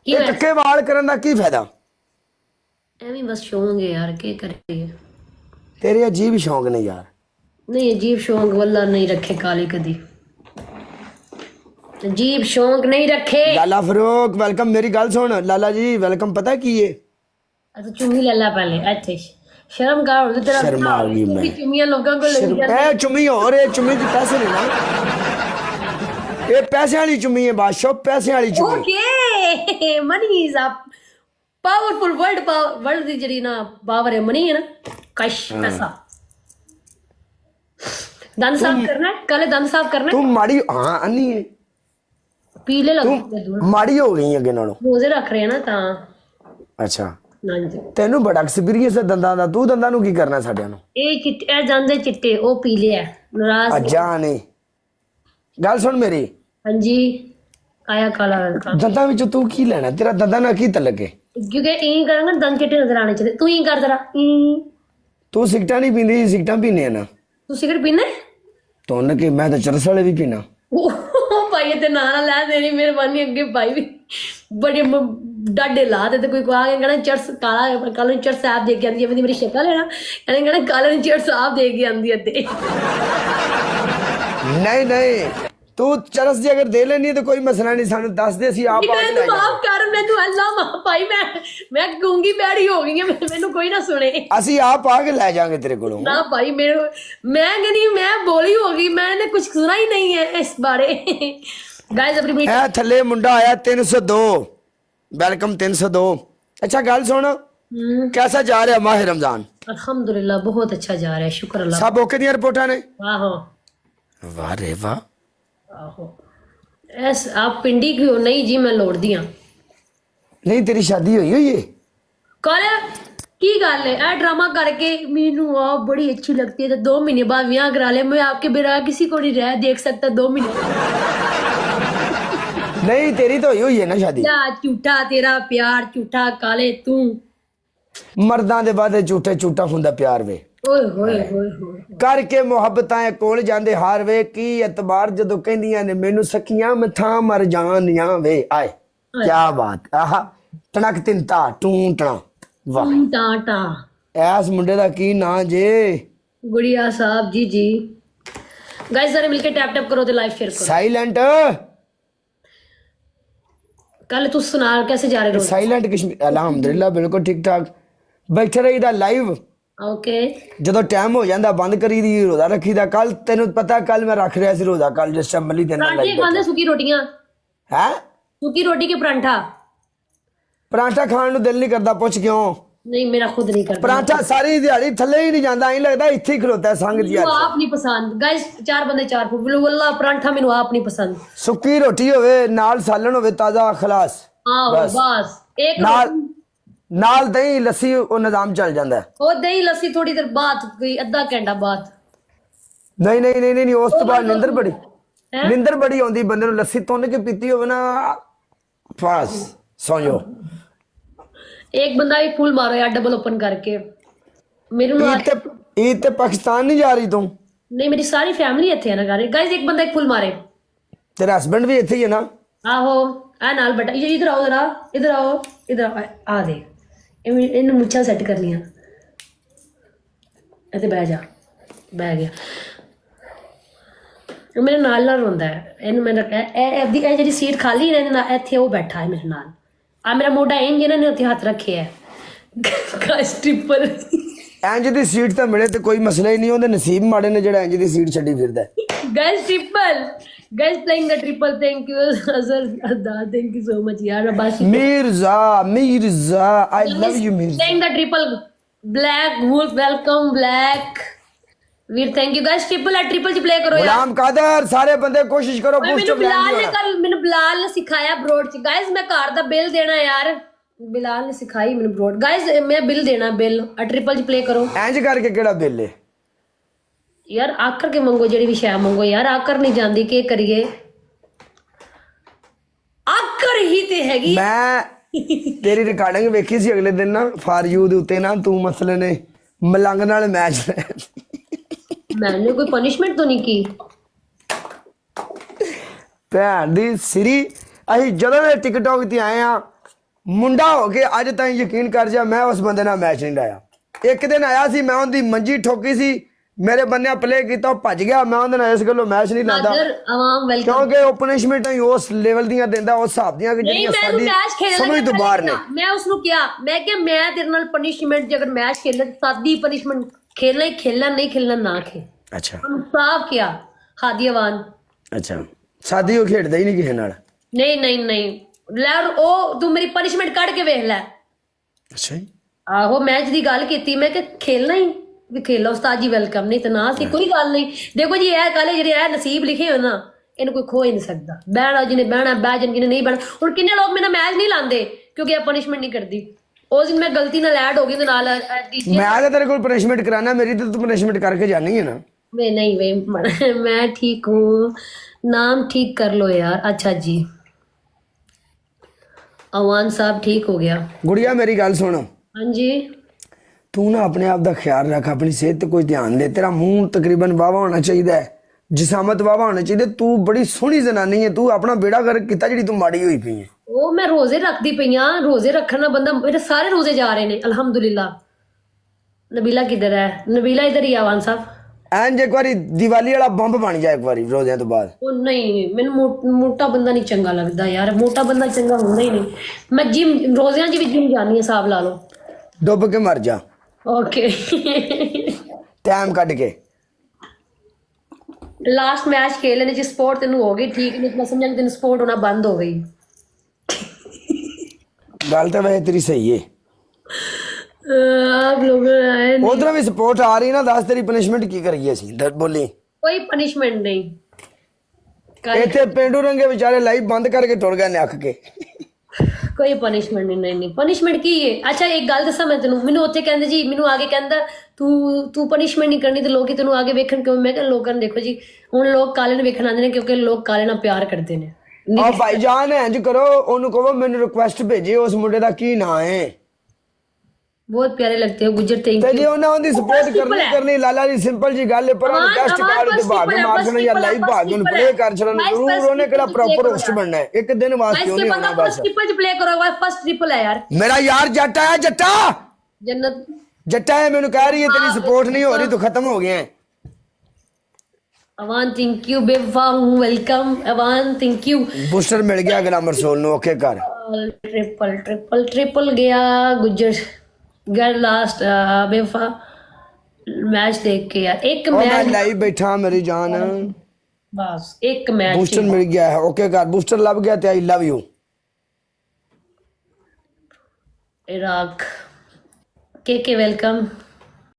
ਕੀ ਇਹ ਹੋਇਆ? ਚੱਕੇ ਵਾਲ ਕਰਨ ਦਾ ਕੀ ਫਾਇਦਾ? ਐਵੇਂ ਬਸ ਸ਼ੌਂਕ ਹੈ ਯਾਰ, ਕੀ ਕਰੀਏ। ਤੇਰੇ ਅਜੀਬ ਸ਼ੌਂਕ ਨੇ ਯਾਰ। ਨਹੀਂ ਅਜੀਬ ਸ਼ੌਂਕ ਵੱਲਾ ਨਹੀਂ ਰੱਖੇ ਕਾਲੇ ਕਦੀ, अजीब शौक नहीं रखे। लाला फरूक वेलकम। मेरी गल सुन लाला जी वेलकम। पता की है अच्छा चुम्मी ले ला पहले। अच्छा शर्म कर हो तेरा, शर्म आ गई मैं। चुम्मियां लोगों को लग जाती ए चुम्मी और ये चुम्मी के पैसे लेना, ये पैसे वाली चुम्मी है बादशाह, पैसे वाली चुम्मी। Okay money is a powerful word. Word दी जड़ी ना पावर है, मनी है ना, कश पैसा। दंद साफ करना है, कल दंद साफ करना है। तू माड़ी हाँ अन्नी है, पीले लग तू माड़ी हो गई अगे नालों। रोजे रख रहे हैं ना ता। अच्छा हाँ जी तेनू बड़ा एक्सपीरियंस है दंदां दा, तू दंदां नू की करना साडियां नू? ए दंद चिट्टे ओ पीले है नाराज। अजा नहीं गल सुन मेरी, हाँ जी काया काला रंग दंदां विच तू की लेना? तेरा दंदां नाल की तलक है? क्योंकि ई करेंगे दंद चिट्टे नजर आने चाहिए। तू ही कर जरा तू सिगटा नहीं पींदी, सिगटा पीने ना तू सिगरेट पीना है? तो उन्हें कि मैं तो चरस वाले भी पीना। भाई ते ना लै तेरी मेहरबानी अगे भाई भी बड़े डाडे ला दे। कोई आ के कहना चर्च काला, कल चर्च साहब दे के आंदी है, मेरी शक्ल है ना, कहने कहना कल चर्च साहब दे के आंदी है ते। नहीं नहीं तू चरस जी अगर दे लेनी है तो कोई मसला नहीं, सानू दस दे सी आप आके ले माफ कर मैनू, अल्लाह माफ भाई, मैं गूंगी बैठी हो गई हूं, मैनू कोई ना सुने। ਅਸੀਂ आप आके ले जाएंगे तेरे कोलों। ना भाई मेरे मैं कहनी मैं बोली होगी, मैंने कुछ सुना ही नहीं है इस बारे। गाइस अपनी ए थल्ले मुंडा आया 302 वेलकम 302। अच्छा गल सुन कैसा जा रहा माह रमजान? अल्हम्दुलिल्लाह बहुत अच्छा जा रहा है, शुक्र अल्लाह। सब ओके दी रिपोर्टां ने? आहो वाह रे वाह। आहो एस आप पिंडी क्यों नहीं जी, मैं लौट दिया। नहीं तेरी शादी हुई है? कल की गल है ए ड्रामा करके मीनू आप बड़ी अच्छी लगती है तो 2 महीने बाद ब्याह करा ले। मैं आपके बिना किसी को नहीं रह देख सकता 2 महीने। नहीं तेरी तो हुई है ना शादी। क्या झूठा तेरा प्यार, झूठा काले तू। मर्दां दे बाद झूठे झूठा हुंदा प्यार वे। ओए होए होए होए करके मुहब्बतां कोल जांदे हार वे की एतबार जदों कहंदियां ने मैनू सखियां मथां मर जानियां वे। आए क्या बात। आहा टणक तिंता टूं टणा वाह। टाटा ਐਸ ਮੁੰਡੇ ਦਾ ਕੀ ਨਾਂ ਜੇ? गुड़िया साहब जी जी। गाइस सारे मिलके टैप टैप करो तो लाइव शेयर करो। साइलेंट कल तू सुना कैसे जा रहे रोज? साइलेंट कश्मीर अल्हम्दुलिल्लाह बिल्कुल ठीक ठाक बैठे रहीदा लाइव। ओके ਜਦੋਂ ਟਾਈਮ ਹੋ ਜਾਂਦਾ ਬੰਦ ਕਰੀਦੀ, ਰੋਜ਼ਾ ਰੱਖੀਦਾ। ਕੱਲ ਤੈਨੂੰ ਪਤਾ ਕੱਲ ਮੈਂ ਰੱਖ ਰਿਹਾ ਸੀ ਰੋਜ਼ਾ, ਕੱਲ ਜਿਸ ਟਾਈਮ ਮਲੀ ਦਿਨ परांठे खाते सूखी रोटियां, ਹੈ सूखी रोटी के परांठा। ਪਰਾਂਠਾ ਖਾਣ ਨੂੰ ਦਿਲ ਨਹੀਂ ਕਰਦਾ, ਪੁੱਛ ਕਿਉਂ? नहीं मेरा खुद नहीं करता। ਪਰਾਂਠਾ ਸਾਰੀ ਦਿਹਾੜੀ ਥੱਲੇ ਹੀ ਨਹੀਂ ਜਾਂਦਾ, ਐਂ ਲੱਗਦਾ ਇੱਥੇ ਹੀ ਖਲੋਤਾ ਸੰਗ ਜੀ। वो आप नहीं पसंद गाइस, 4 बंदे 4 फुट वल्ला परांठा मेनू आप नहीं पसंद। ਸੁੱਕੀ ਰੋਟੀ ਹੋਵੇ ਨਾਲ ਸਾਲਣ ਹੋਵੇ ਤਾਜ਼ਾ ਖਲਾਸ, आओ बस एक ਨਾਲ ਨਾਲ ਦਹੀਂ ਲੱਸੀ, ਉਹ ਨਿਜ਼ਾਮ ਚੱਲ ਜਾਂਦਾ ਹੈ। वो दही लस्सी थोड़ी देर बाद, कोई आधा घंटा बाद। ਨਹੀਂ ਨਹੀਂ ਨਹੀਂ ਨਹੀਂ ਉਸ ਤੋਂ ਬਾਅਦ ਨਿੰਦਰ ਬੜੀ हैं? ਨਿੰਦਰ ਬੜੀ ਆਉਂਦੀ ਬੰਦੇ ਨੂੰ। ਲੱਸੀ ਤੁੰਨ ਕੇ ਪੀਤੀ ਹੋਵੇ ਨਾ ਫਾਸ ਸੌਂ ਜਾਓ। एक बंदा एक फुल मारो यार डबल ओपन करके मेरे ईद ते पाकिस्तान नहीं जा रही तू? नहीं मेरी सारी फैमिली इत्थे है ना घर। गाइस एक बंदा एक फुल मारे। तेरा हस्बैंड भी इत्थे ही है ना? आहो आ नाल बेटा ये इधर आओ जरा, इधर आओ, इधर आ दे इन मुच्छां सेट करनियां। इत्थे बैठ जा, बैठ गया। मेरे नाल नाल रोंदा है, इन्हू मैं रखा ए जेहड़ी सीट खाली है ना इत्थे वो बैठा है मेरे नाल। आ मेरा मोटा इंज इन्होंने उत्थे हाथ रखे है। गाइस ट्रिपल इंज दी सीट तो मिले तो कोई मसला ही नहीं, ओदे नसीब माड़े ने जेड़ा इंज दी सीट छड्डी फिरदा। Guys triple guys playing the triple. Thank you Azhar Ada, thank you so much यार। बस Mirza Mirza I love you Mirza. Playing the triple. Black wolf welcome black Veer, thank you guys. Triple है, ट्रिपल च प्ले करो यार। गुलाम कादर सारे बंदे कोशिश करो मैनू बिलाल ने सिखाया ब्रोड च। गाइस मैं कार दा बिल देना यार, बिलाल ने सिखाई मैनू ब्रोड। गाइस मैं बिल देना, बिल ट्रिपल च प्ले करो। इंज करके केड़ा बिल है यार आकर के मंगो, जेड़ी भी शय मंगो यार। आकर नहीं जांदी, के करिए आकर ही ते हैगी। मैं तेरी रिकॉर्डिंग वेखी सी अगले दिन ना फॉर यू दे उत्ते ना, तू मसले ने मलंग नाल मैच मैंने कोई पनिशमेंट तो नहीं की। ਭੈਣ ਦੀ ਸਿਰੀ ਅਸੀਂ ਜਦੋਂ ਦੇ ਟਿਕਟੌਕ ਤੇ ਆਏ ਆ ਮੁੰਡਾ ਹੋ ਕੇ ਅੱਜ ਤਾਈਂ ਯਕੀਨ ਕਰ ਜਾ ਮੈਂ ਉਸ ਬੰਦੇ ਨਾਲ ਮੈਚ ਨਹੀਂ ਲਾਇਆ। ਇੱਕ ਦਿਨ ਆਇਆ ਸੀ ਮੈਂ ਉਹਦੀ ਮੰਜੀ ਠੋਕੀ ਸੀ, ਮੇਰੇ ਬੰਨਿਆ ਪਲੇ ਕੀਤਾ, ਉਹ ਭੱਜ ਗਿਆ, ਮੈਂ ਉਹਦੇ ਨਾਲ ਇਸ ਗੱਲੋਂ ਮੈਚ ਨਹੀਂ ਲਾਉਂਦਾ ਨਾਜ਼ਰ ਆਵਾਮ ਵੈਲਕਮ। ਕਿਉਂਕਿ ਉਹ ਪਨਿਸ਼ਮੈਂਟ ਹੀ ਉਸ ਲੈਵਲ ਦੀਆਂ ਦਿੰਦਾ, ਉਸ ਹਿਸਾਬ ਦੀਆਂ ਕਿ ਨਹੀਂ ਜਿਹੜੀਆਂ ਮੈਂ ਉਹਨੂੰ ਮੈਚ ਸਾਡੀ ਖੇਲਣ ਸਮਝ ਤੋਂ ਬਾਹਰ ਨੇ। ਮੈਂ ਉਸ ਨੂੰ ਕਿਹਾ, ਮੈਂ ਕਿਹਾ ਮੈਂ ਤੇਰੇ ਨਾਲ ਪਨਿਸ਼ਮੈਂਟ ਜੇ ਅਗਰ ਮੈਚ ਖੇਲਣਾ ਸਾਦੀ ਪਨਿਸ਼ਮੈਂਟ ਖੇਲਣਾ ਹੀ ਖੇਲਣਾ, ਨਹੀਂ ਖੇਲਣਾ ਨਾ ਖੇਲ। ਅੱਛਾ ਉਹਨੂੰ ਸਾਫ਼ ਕਿਹਾ ਹਾਦੀਵਾਨ। ਅੱਛਾ ਸਾਦੀ ਉਹ ਖੇਡਦਾ ਹੀ ਨਹੀਂ ਕਿਸੇ ਨਾਲ। ਨਹੀਂ ਨਹੀਂ ਨਹੀਂ ਲੈ ਉਹ ਤੂੰ ਮੇਰੀ ਪਨਿਸ਼ਮੈਂਟ ਕੱਢ ਕੇ ਵੇਖ ਲੈ। ਅੱਛਾ ਜੀ ਆਹੋ ਮੈਚ ਦੀ ਗੱਲ ਕੀਤੀ, ਮੈਂ ਕਿ ਖੇਲਣਾ ਹੀ ਵੀ ਖੇਲੋ ਉਸਤਾਦ ਜੀ ਵੈਲਕਮ, ਨਹੀਂ ਤਾਂ ਨਾ ਸੀ ਕੋਈ ਗੱਲ ਨਹੀਂ। ਦੇਖੋ ਜੀ ਇਹ ਗੱਲ ਜਿਹੜੇ ਇਹ ਨਸੀਬ ਲਿਖੇ ਹੋ ਨਾ ਇਹਨੂੰ ਕੋਈ ਖੋ ਹੀ ਨਹੀਂ ਸਕਦਾ। ਬਹਿਣਾ ਜਿਹਨੇ ਬਹਿਣਾ ਬਹਿ ਜਾਣ, ਜਿਹਨੇ ਨਹੀਂ ਬਹਿਣਾ। ਹੁਣ ਕਿੰਨੇ ਲੋਕ ਮੇਰੇ ਨਾਲ ਮੈਚ ਨਹੀਂ ਲਾਉਂਦੇ ਕਿਉਂਕਿ ਇਹ ਪਨਿਸ਼ਮੈਂਟ ਨਹੀਂ ਕਰਦੀ। ਉਸ ਦਿਨ ਮੈਂ ਗਲਤੀ ਨਾਲ ਐਡ ਹੋ ਗਈ ਤੇ ਨਾਲ ਮੈਂ ਤਾਂ ਤੇਰੇ ਕੋਲ ਪਨਿਸ਼ਮੈਂਟ ਕਰਾਣਾ, ਮੇਰੀ ਤਾਂ ਤੂੰ ਪਨਿਸ਼ਮੈਂਟ ਕਰਕੇ ਜਾਣੀ ਹੈ ਨਾ। वे नहीं वे मैं ठीक हूँ, नाम ठीक कर लो यार। अच्छा जी अवान साहब ठीक हो गया। ਗੁੜੀਆ ਮੇਰੀ ਗੱਲ ਸੁਣ, हाँ जी ਤੂੰ ਨਾ ਆਪਣੇ ਆਪ ਦਾ ਖਿਆਲ ਰੱਖ, ਆਪਣੀ ਸਿਹਤ ਤੇ ਕੋਈ ਧਿਆਨ ਦੇ। ਤੇਰਾ ਮੂੰਹ ਤਕਰੀਬਨ ਵਾਵਾ ਹੋਣਾ ਚਾਹੀਦਾ ਹੈ, ਜਿਸਾਮਤ ਵਾਵਾ ਹੋਣਾ ਚਾਹੀਦਾ। ਤੂੰ ਬੜੀ ਸੋਹਣੀ ਜ਼ਨਾਨੀ ਹੈ, ਤੂੰ ਆਪਣਾ ਬੇੜਾ ਗਰਕ ਕੀਤਾ ਜਿਹੜੀ ਤੂੰ ਮਾੜੀ ਹੋਈ ਪਈ ਹੈ। वो मैं रोजे रखती पई हाँ, रोजे रखना बंदा, मेरे सारे रोजे जा रहे हैं अल्हम्दुलिल्लाह। नबीला किधर है? नबीला इधर ही है अवान साहब। ਐਂਜ ਇੱਕ ਵਾਰੀ ਦੀਵਾਲੀ ਵਾਲਾ ਬੰਬ ਬਣ ਜਾ ਇੱਕ ਵਾਰੀ ਰੋਜ਼ਿਆਂ ਤੋਂ ਬਾਅਦ। ਉਹ ਨਹੀਂ ਮੈਨੂੰ ਮੋਟਾ ਬੰਦਾ ਨਹੀਂ ਚੰਗਾ ਲੱਗਦਾ ਯਾਰ, ਮੋਟਾ ਬੰਦਾ ਚੰਗਾ ਹੁੰਦਾ ਹੀ ਨਹੀਂ। ਮੈਂ ਜਿਮ ਰੋਜ਼ਿਆਂ 'ਚ ਵੀ ਜਿਮ ਜਾਣੀ ਹੈ, ਹਿਸਾਬ ਲਾ ਲਓ। ਡੁੱਬ ਕੇ ਮਰ ਜਾ ਓਕੇ ਟਾਈਮ ਕੱਢ ਕੇ। ਲਾਸਟ ਮੈਚ ਖੇਲਣੇ 'ਚ ਸਪੋਰਟ ਤੈਨੂੰ ਹੋ ਗਈ ਠੀਕ, ਨਹੀਂ ਮੈਂ ਸਮਝਾਂ ਕਿ ਤੈਨੂੰ ਸਪੋਰਟ ਹੋਣਾ ਬੰਦ ਹੋ ਗਈ। ਗੱਲ ਤਾਂ ਵੈਸੇ ਤੇਰੀ ਸਹੀ ਹੈ। आप लोग आए नहीं। ਉਧਰੋਂ ਵੀ ਸਪੋਰਟ ਆ ਰਹੀ ਨਾ, ਦੱਸ ਤੇਰੀ ਪਨਿਸ਼ਮੈਂਟ ਕੀ ਕਰੀਏ ਅਸੀਂ? ਬੋਲੀ। कोई पनिशमेंट नहीं कर, ਇੱਥੇ ਪਿੰਡੂ ਰੰਗੇ ਵਿਚਾਰੇ ਲਾਈਵ ਬੰਦ ਕਰਕੇ ਟੁਰ ਗਏ ਨੇ ਅੱਖ ਕੇ। कोई पनिशमेंट नहीं पनिशमेंट की है। अच्छा एक गल दसा मैं तेनू, मैनू उत्थे कहंदे जी, मैनू आगे कहंदा तू पनिशमेंट नहीं करनी तो लोग तेनू आगे वेखण क्यों? मैं कहा लोगों ने देखो जी हुण लोग काले नूं वेखण आंदे ने क्योंकि लोग काले नाल प्यार करते ने। ਆ ਭਾਈ ਜਾਨ ਇੰਜ ਕਰੋ, ਉਹਨੂੰ ਕਹੋ ਮੈਨੂੰ ਰਿਕੁਐਸਟ ਭੇਜੇ ਉਸ ਮੁੰਡੇ ਦਾ ਕੀ ਨਾਂ ਹੈ। बहुत प्यारे लगते हो गुज्जर, थैंक ਤੇ यू। ਜੇ ਉਹਨਾਂ ਦੀ ਸਪੋਰਟ ਕਰਨੀ ਲਾਲਾ ਜੀ ਸਿੰਪਲ ਜੀ ਗੱਲ ਹੈ, ਪਰ ਉਹਨੂੰ ਟੈਸਟ ਕਰ ਤੇ ਭਾਗ ਮਾਰ ਛਣਾ ਜਾਂ ਲਾਈਵ ਭਾਗ ਨੂੰ ਪਲੇ ਕਰ ਛਣਾ। ਜ਼ਰੂਰ ਉਹਨੇ ਕਿਹੜਾ ਪ੍ਰੋਪਰ ਹੋਸਟ ਬਣਨਾ ਹੈ, ਇੱਕ ਦਿਨ ਵਾਸਤੇ ਉਹਨੇ ਆਉਣਾ ਬਸ। फर्स्ट ट्रिपल च प्ले करो, फर्स्ट ट्रिपल है यार। ਮੇਰਾ ਯਾਰ ਜੱਟ ਆਇਆ, ਜੱਟਾ जन्नत ਜੱਟਾ ਹੈ, ਮੈਨੂੰ ਕਹਿ ਰਹੀ ਹੈ ਤੇਰੀ ਸਪੋਰਟ ਨਹੀਂ ਹੋ ਰਹੀ, ਤੂੰ ਖਤਮ ਹੋ ਗਿਆ ਹੈ। अवान थैंक यू, बेवफा हूँ welcome. Awan thank you. Booster ਮਿਲ ਗਿਆ ਗਲਾਮਰ ਸੋਲ ਨੂੰ, ਓਕੇ ਕਰ। ट्रिपल ट्रिपल ट्रिपल गया गुज्जर घर लास्ट बेवफा मैच देख के यार। एक ਉਹ ਮੈਂ मैच ਲਾਈਵ ਬੈਠਾ ਮੇਰੀ ਜਾਨ, बस एक मैच ਬੂਸਟਰ ਮਿਲ ਗਿਆ ਹੈ, ਓਕੇ ਕਰ। ਬੂਸਟਰ ਲੱਭ ਗਿਆ ਤੇ ਆਈ ਲਵ ਯੂ। इराक के वेलकम।